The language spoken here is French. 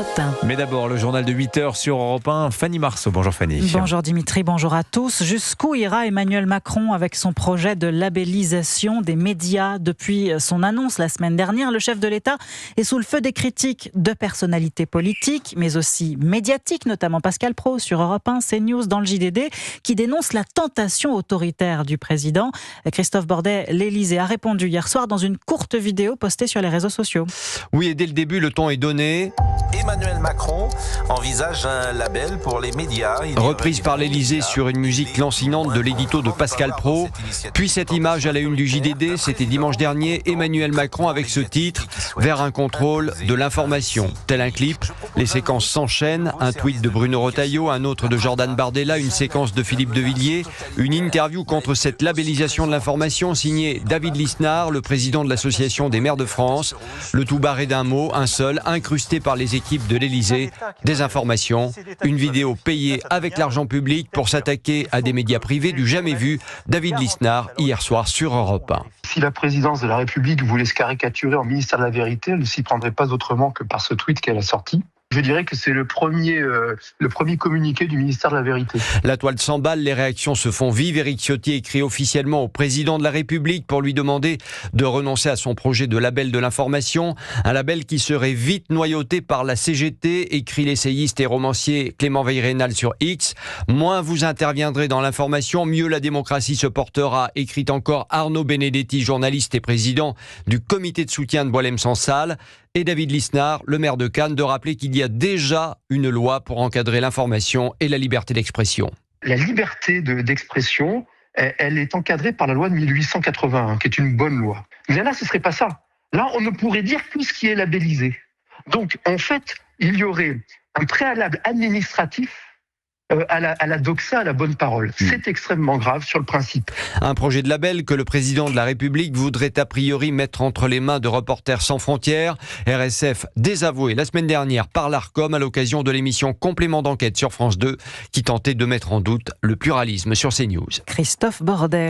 Europe 1. Mais d'abord, le journal de 8h sur Europe 1. Fanny Marceau. Bonjour Fanny. Bonjour Dimitri, bonjour à tous. Jusqu'où ira Emmanuel Macron avec son projet de labellisation des médias? Depuis son annonce la semaine dernière, le chef de l'État est sous le feu des critiques de personnalités politiques, mais aussi médiatiques, notamment Pascal Praud sur Europe 1, CNews, dans le JDD, qui dénonce la tentation autoritaire du président. Christophe Bordet, l'Élysée, a répondu hier soir dans une courte vidéo postée sur les réseaux sociaux. Oui, et dès le début, le ton est donné. Emmanuel Macron envisage un label pour les médias. Reprise par l'Élysée sur une musique lancinante de l'édito de Pascal Praud. Puis cette image à la une du JDD, c'était dimanche dernier, Emmanuel Macron avec ce titre « Vers un contrôle de l'information ». Tel un clip, les séquences s'enchaînent, un tweet de Bruno Retailleau, un autre de Jordan Bardella, une séquence de Philippe de Villiers, une interview contre cette labellisation de l'information signée David Lisnard, le président de l'Association des maires de France. Le tout barré d'un mot, un seul, incrusté par les équipes de l'Élysée, des informations, une vidéo payée avec l'argent public pour s'attaquer à des médias privés du jamais vu, David Lisnard, hier soir sur Europe 1. Si la présidence de la République voulait se caricaturer en ministère de la Vérité, elle ne s'y prendrait pas autrement que par ce tweet qu'elle a sorti. Je dirais que c'est le premier communiqué du ministère de la Vérité. La toile s'emballe, les réactions se font vives. Éric Ciotti écrit officiellement au président de la République pour lui demander de renoncer à son projet de label de l'information. Un label qui serait vite noyauté par la CGT, écrit l'essayiste et romancier Clément Veil-Rénal sur X. Moins vous interviendrez dans l'information, mieux la démocratie se portera, écrit encore Arnaud Benedetti, journaliste et président du comité de soutien de Boilem-Sansal. Et David Lisnard, le maire de Cannes, de rappeler qu'il y a déjà une loi pour encadrer l'information et la liberté d'expression. La liberté d'expression, elle est encadrée par la loi de 1881, qui est une bonne loi. Mais là, ce ne serait pas ça. Là, on ne pourrait dire que ce qui est labellisé. Donc, en fait, il y aurait un préalable administratif à la doxa, à la bonne parole. C'est extrêmement grave sur le principe. Un projet de label que le président de la République voudrait a priori mettre entre les mains de Reporters sans frontières. RSF désavoué la semaine dernière par l'Arcom à l'occasion de l'émission Complément d'enquête sur France 2 qui tentait de mettre en doute le pluralisme sur CNews. Christophe Bordet.